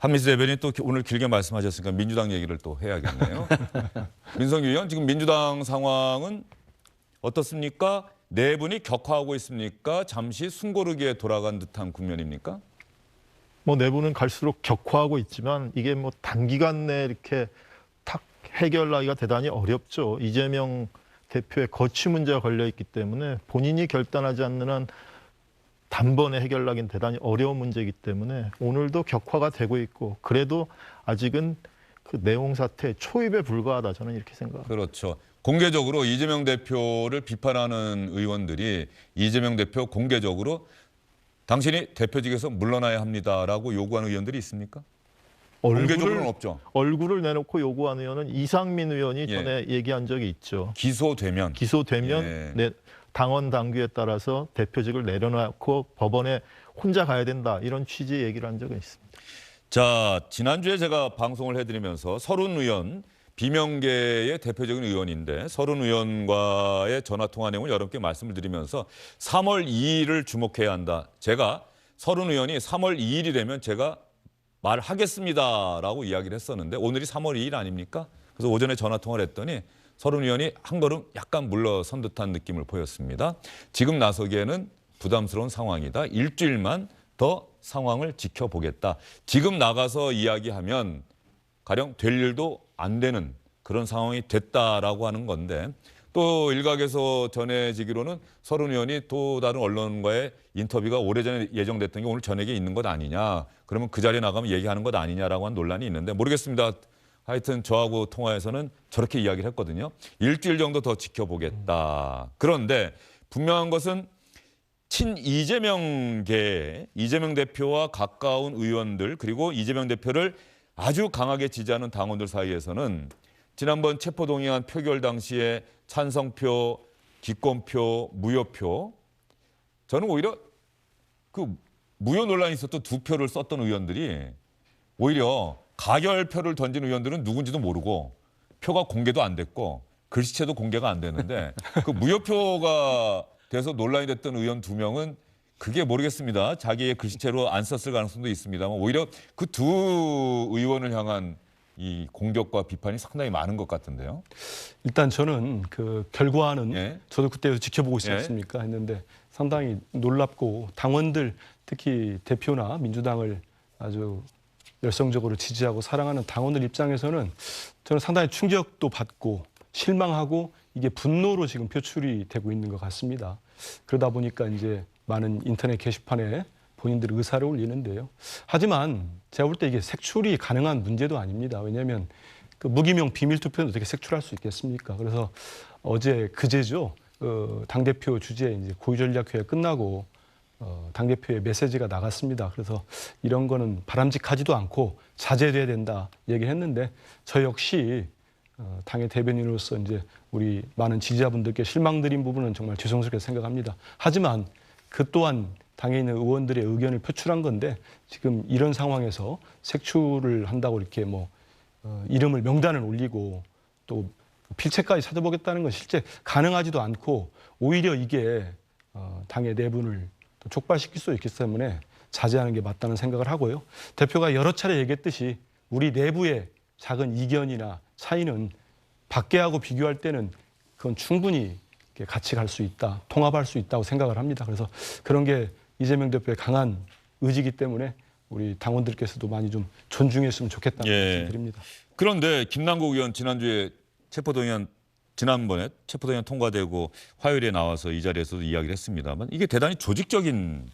한미수 대변인 또 오늘 길게 말씀하셨으니까 민주당 얘기를 또 해야겠네요. 민성기 의원, 지금 민주당 상황은 어떻습니까? 내분이 격화하고 있습니까? 잠시 숨고르기에 돌아간 듯한 국면입니까? 뭐 내부는 갈수록 격화하고 있지만 이게 뭐 단기간 내에 이렇게 탁 해결하기가 대단히 어렵죠. 이재명 대표의 거취 문제가 걸려 있기 때문에 본인이 결단하지 않는 한 단번에 해결하기는 대단히 어려운 문제이기 때문에 오늘도 격화가 되고 있고 그래도 아직은 그 내용 사태 초입에 불과하다 저는 이렇게 생각합니다. 그렇죠. 공개적으로 이재명 대표를 비판하는 의원들이 이재명 대표 공개적으로 당신이 대표직에서 물러나야 합니다라고 요구하는 의원들이 있습니까? 공개적으로는 없죠. 얼굴을 내놓고 요구하는 의원은 이상민 의원이 예. 전에 얘기한 적이 있죠. 기소되면 예. 당원 당규에 따라서 대표직을 내려놓고 법원에 혼자 가야 된다 이런 취지의 얘기를 한 적은 있습니다. 자, 지난주에 제가 방송을 해드리면서 서른 의원, 비명계의 대표적인 의원인데 서른 의원과의 전화통화 내용을 여러분께 말씀을 드리면서 3월 2일을 주목해야 한다. 제가 서른 의원이 3월 2일이 되면 제가 말하겠습니다라고 이야기를 했었는데 오늘이 3월 2일 아닙니까? 그래서 오전에 전화통화를 했더니 서른 의원이 한 걸음 약간 물러선 듯한 느낌을 보였습니다. 지금 나서기에는 부담스러운 상황이다. 일주일만 더 상황을 지켜보겠다. 지금 나가서 이야기하면 가령 될 일도 안 되는 그런 상황이 됐다라고 하는 건데 또 일각에서 전해지기로는 서른 의원이 또 다른 언론과의 인터뷰가 오래전에 예정됐던 게 오늘 저녁에 있는 것 아니냐. 그러면 그 자리에 나가면 얘기하는 것 아니냐라고 하는 논란이 있는데 모르겠습니다. 하여튼 저하고 통화에서는 저렇게 이야기를 했거든요. 일주일 정도 더 지켜보겠다. 그런데 분명한 것은 친이재명계, 이재명 대표와 가까운 의원들 그리고 이재명 대표를 아주 강하게 지지하는 당원들 사이에서는 지난번 체포동의안 표결 당시에 찬성표, 기권표, 무효표 저는 오히려 그 무효 논란이 있었던 두 표를 썼던 의원들이 오히려 가결표를 던진 의원들은 누군지도 모르고 표가 공개도 안 됐고 글씨체도 공개가 안 됐는데 그 무효표가 돼서 논란이 됐던 의원 2명은 그게 모르겠습니다. 자기의 글씨체로 안 썼을 가능성도 있습니다만 오히려 그 두 의원을 향한 이 공격과 비판이 상당히 많은 것 같은데요. 일단 저는 그 결과는 예. 저도 그때 지켜보고 있지 않습니까? 했는데 상당히 놀랍고 당원들 특히 대표나 민주당을 아주 열성적으로 지지하고 사랑하는 당원들 입장에서는 저는 상당히 충격도 받고 실망하고 이게 분노로 지금 표출이 되고 있는 것 같습니다. 그러다 보니까 이제 많은 인터넷 게시판에 본인들의 의사를 올리는데요. 하지만 제가 볼 때 이게 색출이 가능한 문제도 아닙니다. 왜냐하면 그 무기명 비밀 투표는 어떻게 색출할 수 있겠습니까? 그래서 어제 그제죠. 당대표 주재에 이제 고위전략회의 끝나고 당대표의 메시지가 나갔습니다. 그래서 이런 거는 바람직하지도 않고 자제돼야 된다 얘기를 했는데 저 역시 당의 대변인으로서 이제 우리 많은 지지자분들께 실망드린 부분은 정말 죄송스럽게 생각합니다. 하지만 그 또한 당에 있는 의원들의 의견을 표출한 건데 지금 이런 상황에서 색출을 한다고 이렇게 뭐 이름을 명단을 올리고 또 필체까지 찾아보겠다는 건 실제 가능하지도 않고 오히려 이게 당의 내분을 또 촉발시킬 수 있기 때문에 자제하는 게 맞다는 생각을 하고요. 대표가 여러 차례 얘기했듯이 우리 내부의 작은 이견이나 차이는 밖에하고 비교할 때는 그건 충분히 같이 갈 수 있다, 통합할 수 있다고 생각을 합니다. 그래서 그런 게 이재명 대표의 강한 의지이기 때문에 우리 당원들께서도 많이 좀 존중했으면 좋겠다는 말씀 드립니다. 그런데 김남국 의원 지난번에 체포동의안 통과되고 화요일에 나와서 이 자리에서도 이야기를 했습니다만 이게 대단히 조직적인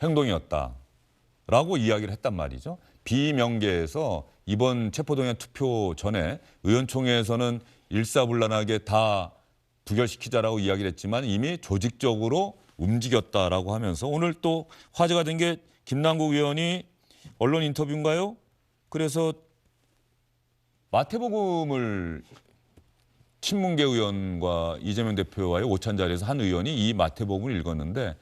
행동이었다라고 이야기를 했단 말이죠. 비명계에서 이번 체포동의안 투표 전에 의원총회에서는 일사불란하게 다 부결시키자라고 이야기를 했지만 이미 조직적으로 움직였다라고 하면서 오늘 또 화제가 된 게 김남국 의원이 언론 인터뷰인가요? 그래서 마태복음을 친문계 의원과 이재명 대표와의 오찬 자리에서 한 의원이 이 마태복음을 읽었는데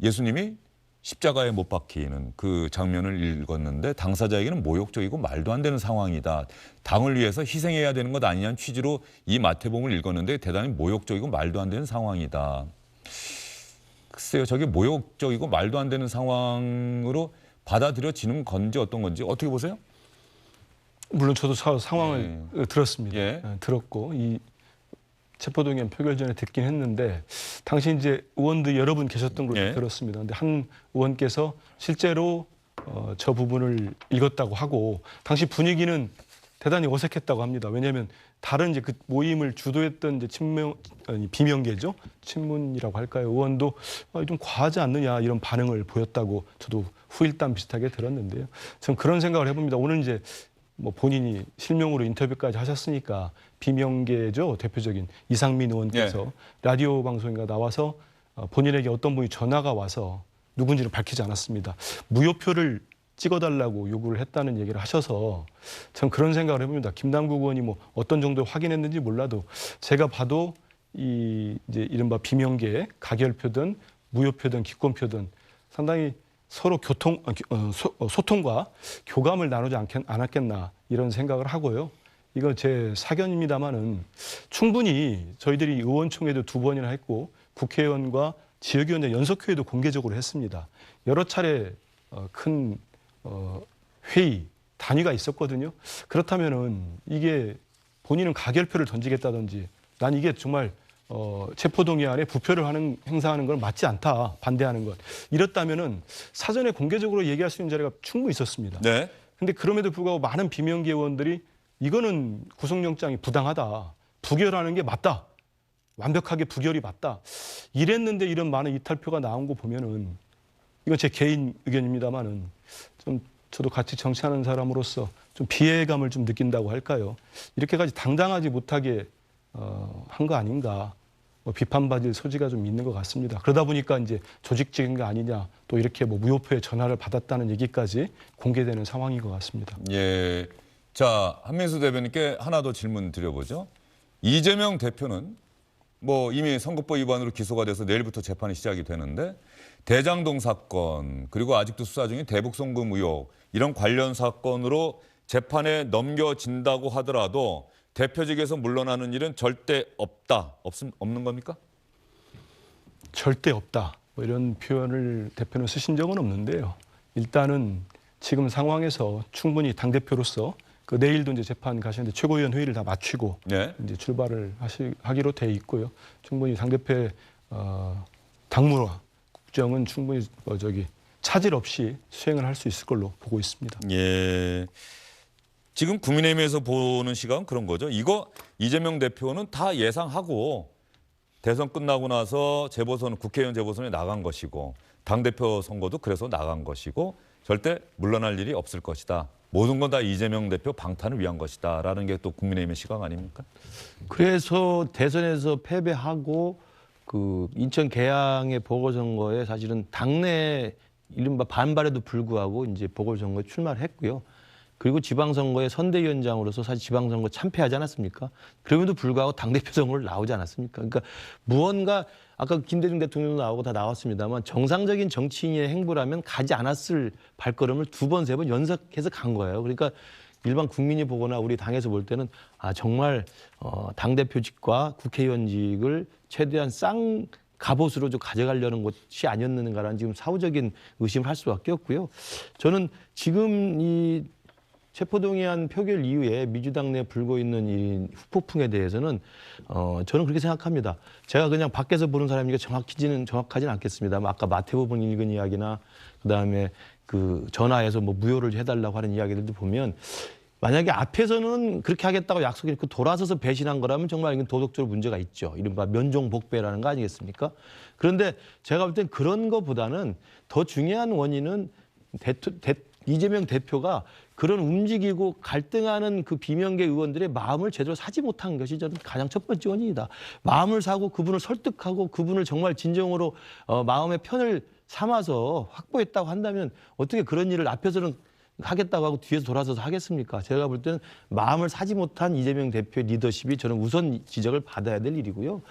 예수님이 십자가에 못 박히는 그 장면을 읽었는데 당사자에게는 모욕적이고 말도 안 되는 상황이다. 당을 위해서 희생해야 되는 것 아니냐는 취지로 이 마태복음을 읽었는데 대단히 모욕적이고 말도 안 되는 상황이다. 글쎄요, 저게 모욕적이고 말도 안 되는 상황으로 받아들여지는 건지 어떤 건지 어떻게 보세요? 물론 저도 상황을 들었습니다. 예. 들었고 이 체포동의안 표결 전에 듣긴 했는데 당시 이제 의원들 여러 분 계셨던 걸로 예. 들었습니다. 근데 한 의원께서 실제로 저 부분을 읽었다고 하고 당시 분위기는 대단히 어색했다고 합니다. 왜냐하면 다른 이제 그 모임을 주도했던 이제 비명계죠. 친문이라고 할까요? 의원도 좀 과하지 않느냐 이런 반응을 보였다고 저도 후일담 비슷하게 들었는데요. 전 그런 생각을 해봅니다. 오늘 이제 뭐 본인이 실명으로 인터뷰까지 하셨으니까 비명계죠. 대표적인 이상민 의원께서 라디오 방송인가 나와서 본인에게 어떤 분이 전화가 와서 누군지는 밝히지 않았습니다. 무효표를 찍어달라고 요구를 했다는 얘기를 하셔서 전 그런 생각을 해봅니다. 김남국 의원이 뭐 어떤 정도 확인했는지 몰라도 제가 봐도 이 이제 이른바 비명계 가결표든 무효표든 기권표든 상당히 서로 소통과 교감을 나누지 않았겠나 이런 생각을 하고요. 이건 제 사견입니다마는 충분히 저희들이 의원총회도 2번이나 했고 국회의원과 지역위원회 연석회의도 공개적으로 했습니다. 여러 차례 큰 회의, 단위가 있었거든요. 그렇다면은 이게 본인은 가결표를 던지겠다든지 난 이게 정말 체포동의안에 부표를 행사하는 건 맞지 않다, 반대하는 것. 이렇다면은 사전에 공개적으로 얘기할 수 있는 자리가 충분히 있었습니다. 네. 근데 그럼에도 불구하고 많은 비명계 의원들이 이거는 구속영장이 부당하다, 부결하는 게 맞다, 완벽하게 부결이 맞다. 이랬는데 이런 많은 이탈표가 나온 거 보면은 이건 제 개인 의견입니다만은 좀 저도 같이 정치하는 사람으로서 좀 피해감을 좀 느낀다고 할까요? 이렇게까지 당당하지 못하게 한 거 아닌가? 뭐 비판받을 소지가 좀 있는 것 같습니다. 그러다 보니까 이제 조직적인 거 아니냐, 또 이렇게 뭐 무효표의 전화를 받았다는 얘기까지 공개되는 상황인 것 같습니다. 예. 자, 한민수 대변인께 하나 더 질문 드려보죠. 이재명 대표는 뭐 이미 선거법 위반으로 기소가 돼서 내일부터 재판이 시작이 되는데 대장동 사건 그리고 아직도 수사 중인 대북송금 의혹 이런 관련 사건으로 재판에 넘겨진다고 하더라도 대표직에서 물러나는 일은 절대 없는 겁니까? 절대 없다. 뭐 이런 표현을 대표는 쓰신 적은 없는데요. 일단은 지금 상황에서 충분히 당대표로서 그 내일도 이제 재판 가시는데 최고위원 회의를 다 마치고 네. 이제 출발을 하기로 돼 있고요. 충분히 당대표의 당무와 국정은 충분히 차질 없이 수행을 할 수 있을 걸로 보고 있습니다. 예. 지금 국민의힘에서 보는 시각은 그런 거죠. 이거 이재명 대표는 다 예상하고 대선 끝나고 나서 국회의원 재보선에 나간 것이고 당대표 선거도 그래서 나간 것이고 절대 물러날 일이 없을 것이다. 모든 건 다 이재명 대표 방탄을 위한 것이다라는 게 또 국민의힘의 시각 아닙니까? 그래서 대선에서 패배하고 그 인천 계양의 보궐선거에 사실은 당내 이른바 반발에도 불구하고 이제 보궐선거에 출마를 했고요. 그리고 지방선거의 선대위원장으로서 사실 지방선거 참패하지 않았습니까? 그럼에도 불구하고 당대표 선거를 나오지 않았습니까? 그러니까 무언가 아까 김대중 대통령도 나오고 다 나왔습니다만 정상적인 정치인의 행보라면 가지 않았을 발걸음을 2번, 3번 연속해서 간 거예요. 그러니까 일반 국민이 보거나 우리 당에서 볼 때는 정말 당대표직과 국회의원직을 최대한 갑옷으로 좀 가져가려는 것이 아니었는가라는 지금 사후적인 의심을 할 수밖에 없고요. 저는 지금 이 체포동의안 표결 이후에 민주당 내에 불고 있는 이 후폭풍에 대해서는 저는 그렇게 생각합니다. 제가 그냥 밖에서 보는 사람이니까 정확하지는 않겠습니다만 아까 마태복음 분 읽은 이야기나 그다음에 그 전화해서 뭐 무효를 해달라고 하는 이야기들도 보면 만약에 앞에서는 그렇게 하겠다고 약속했고 돌아서서 배신한 거라면 정말 이건 도덕적으로 문제가 있죠. 이른바 면종복배라는 거 아니겠습니까? 그런데 제가 볼 땐 그런 것보다는 더 중요한 원인은 이재명 대표가 그런 움직이고 갈등하는 그 비명계 의원들의 마음을 제대로 사지 못한 것이 저는 가장 첫 번째 원인이다. 마음을 사고 그분을 설득하고 그분을 정말 진정으로 마음의 편을 삼아서 확보했다고 한다면 어떻게 그런 일을 앞에서는 하겠다고 하고 뒤에서 돌아서서 하겠습니까? 제가 볼 때는 마음을 사지 못한 이재명 대표의 리더십이 저는 우선 지적을 받아야 될 일이고요.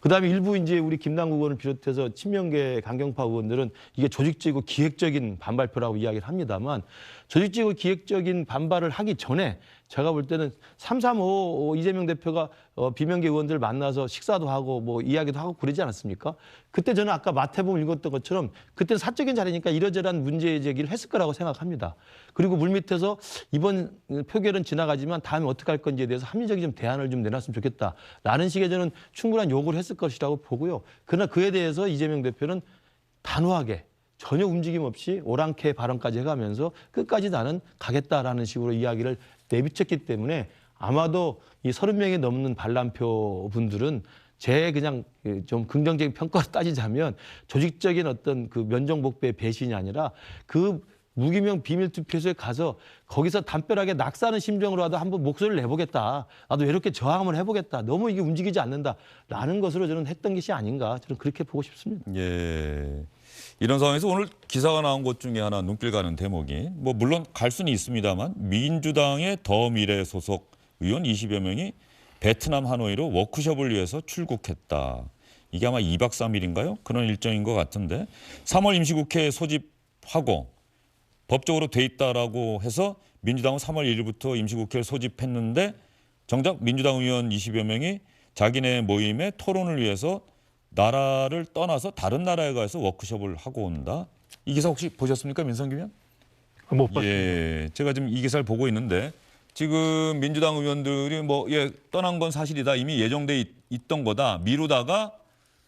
그다음에 일부 이제 우리 김남국 의원을 비롯해서 친명계 강경파 의원들은 이게 조직적이고 기획적인 반발표라고 이야기를 합니다만 조직적이고 기획적인 반발을 하기 전에 제가 볼 때는 335 이재명 대표가 비명계 의원들 만나서 식사도 하고 뭐 이야기도 하고 그러지 않았습니까? 그때 저는 아까 마태복음 읽었던 것처럼 그때는 사적인 자리니까 이러저러한 문제 제기를 했을 거라고 생각합니다. 그리고 물밑에서 이번 표결은 지나가지만 다음에 어떻게 할 건지에 대해서 합리적인 좀 대안을 좀 내놨으면 좋겠다라는 식의 저는 충분한 요구를 했을 것이라고 보고요. 그러나 그에 대해서 이재명 대표는 단호하게 전혀 움직임 없이 오랑캐 발언까지 해가면서 끝까지 나는 가겠다라는 식으로 이야기를 내비쳤기 때문에 아마도 이 30명이 넘는 반란표 분들은 제 그냥 좀 긍정적인 평가로 따지자면 조직적인 어떤 그 면정복배의 배신이 아니라 그 무기명 비밀투표소에 가서 거기서 담벼락에 낙서하는 심정으로라도 한번 목소리를 내보겠다. 나도 이렇게 저항을 해보겠다. 너무 이게 움직이지 않는다라는 것으로 저는 했던 것이 아닌가. 저는 그렇게 보고 싶습니다. 예. 이런 상황에서 오늘 기사가 나온 것 중에 하나 눈길 가는 대목이 뭐 물론 갈 수는 있습니다만 민주당의 더미래 소속 의원 20여 명이 베트남 하노이로 워크숍을 위해서 출국했다. 이게 아마 2박 3일인가요? 그런 일정인 것 같은데 3월 임시국회 소집하고 법적으로 돼 있다라고 해서 민주당은 3월 1일부터 임시국회를 소집했는데 정작 민주당 의원 20여 명이 자기네 모임의 토론을 위해서 나라를 떠나서 다른 나라에 가서 워크숍을 하고 온다. 이 기사 혹시 보셨습니까, 민성기 의원? 못 봤습니다. 예, 제가 지금 이 기사를 보고 있는데 지금 민주당 의원들이 떠난 건 사실이다. 이미 예정돼 있던 거다.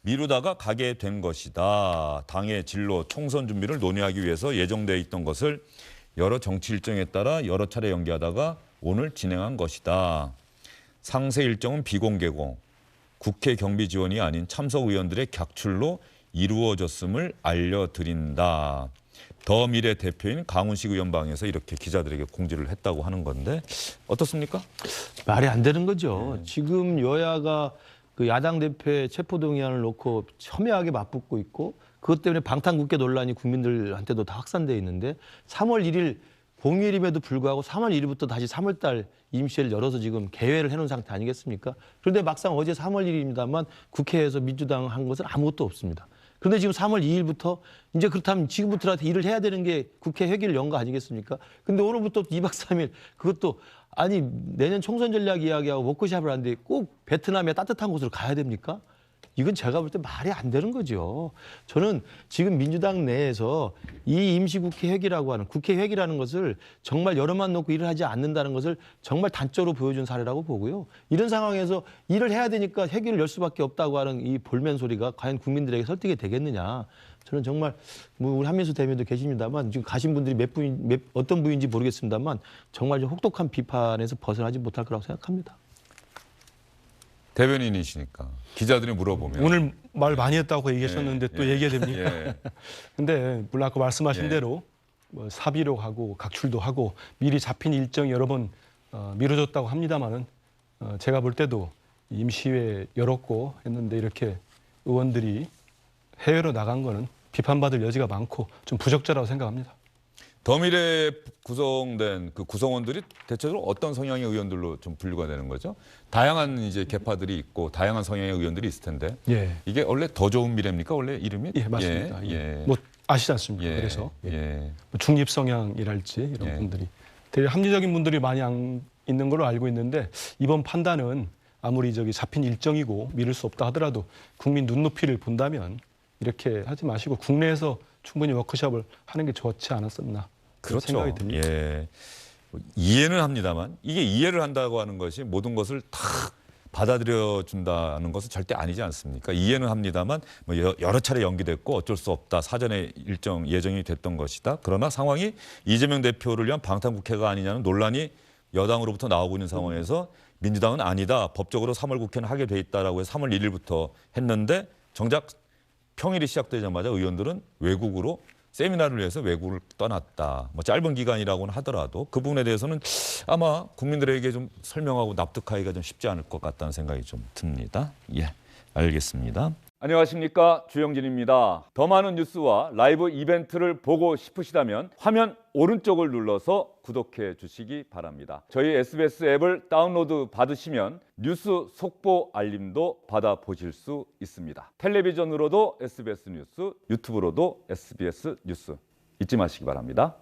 미루다가 가게 된 것이다. 당의 진로, 총선 준비를 논의하기 위해서 예정돼 있던 것을 여러 정치 일정에 따라 여러 차례 연기하다가 오늘 진행한 것이다. 상세 일정은 비공개고 국회 경비 지원이 아닌 참석 의원들의 객출로 이루어졌음을 알려드린다. 더미래 대표인 강훈식 의원방에서 이렇게 기자들에게 공지를 했다고 하는 건데 어떻습니까? 말이 안 되는 거죠. 지금 여야가 그 야당 대표의 체포동의안을 놓고 첨예하게 맞붙고 있고 그것 때문에 방탄국회 논란이 국민들한테도 다 확산돼 있는데 3월 1일 공휴일임에도 불구하고 3월 1일부터 다시 3월 달 임시회를 열어서 지금 개회를 해놓은 상태 아니겠습니까? 그런데 막상 어제 3월 1일입니다만 국회에서 민주당 한 것은 아무것도 없습니다. 그런데 지금 3월 2일부터 이제 그렇다면 지금부터라도 일을 해야 되는 게 국회 회기를 연 거 아니겠습니까? 근데 오늘부터 2박 3일 그것도 아니 내년 총선 전략 이야기하고 워크숍을 하는데 꼭 베트남의 따뜻한 곳으로 가야 됩니까? 이건 제가 볼 때 말이 안 되는 거죠. 저는 지금 민주당 내에서 이 임시국회 회기라고 하는 국회 회기라는 것을 정말 여론만 놓고 일을 하지 않는다는 것을 정말 단적으로 보여준 사례라고 보고요. 이런 상황에서 일을 해야 되니까 회기를 열 수밖에 없다고 하는 이 볼멘 소리가 과연 국민들에게 설득이 되겠느냐. 저는 정말 뭐 우리 한민수 대변도 계십니다만 지금 가신 분들이 어떤 부인지 모르겠습니다만 정말 좀 혹독한 비판에서 벗어나지 못할 거라고 생각합니다. 대변인이시니까 기자들이 물어보면 오늘 말 많이 했다고 얘기하셨는데 또 얘기해야 됩니까? 예. 근데 물론 아까 말씀하신 예. 대로 뭐 사비로 하고 각출도 하고 미리 잡힌 일정이 여러 번 미뤄졌다고 합니다만은 제가 볼 때도 임시회 열었고 했는데 이렇게 의원들이 해외로 나간 거는 비판받을 여지가 많고 좀 부적절하다고 생각합니다. 더미래 구성된 그 구성원들이 대체적으로 어떤 성향의 의원들로 좀 분류가 되는 거죠? 다양한 이제 계파들이 있고 다양한 성향의 의원들이 있을 텐데 예, 이게 원래 더 좋은 미래입니까? 원래 이름이? 예 맞습니다. 예. 예. 뭐 아시지 않습니까? 예. 그래서 예. 예. 뭐 중립 성향이랄지 이런 예. 분들이 되게 합리적인 분들이 많이 있는 걸로 알고 있는데 이번 판단은 아무리 저기 잡힌 일정이고 미룰 수 없다 하더라도 국민 눈높이를 본다면 이렇게 하지 마시고 국내에서 충분히 워크숍을 하는 게 좋지 않았었나 그런 그렇죠. 생각이 듭니다. 예. 이해는 합니다만 이게 이해를 한다고 하는 것이 모든 것을 다 받아들여 준다는 것은 절대 아니지 않습니까? 이해는 합니다만 뭐 여러 차례 연기됐고 어쩔 수 없다. 사전에 일정 예정이 됐던 것이다. 그러나 상황이 이재명 대표를 위한 방탄국회가 아니냐는 논란이 여당으로부터 나오고 있는 상황에서 민주당은 아니다. 법적으로 3월 국회는 하게 돼 있다라고 해서 3월 1일부터 했는데 정작 평일이 시작되자마자 의원들은 외국으로 세미나를 위해서 외국을 떠났다. 뭐 짧은 기간이라고는 하더라도 그 부분에 대해서는 아마 국민들에게 좀 설명하고 납득하기가 좀 쉽지 않을 것 같다는 생각이 좀 듭니다. 예, 알겠습니다. 안녕하십니까, 주영진입니다. 더 많은 뉴스와 라이브 이벤트를 보고 싶으시다면 화면 오른쪽을 눌러서 구독해 주시기 바랍니다. 저희 SBS 앱을 다운로드 받으시면 뉴스 속보 알림도 받아보실 수 있습니다. 텔레비전으로도 SBS 뉴스, 유튜브로도 SBS 뉴스 잊지 마시기 바랍니다.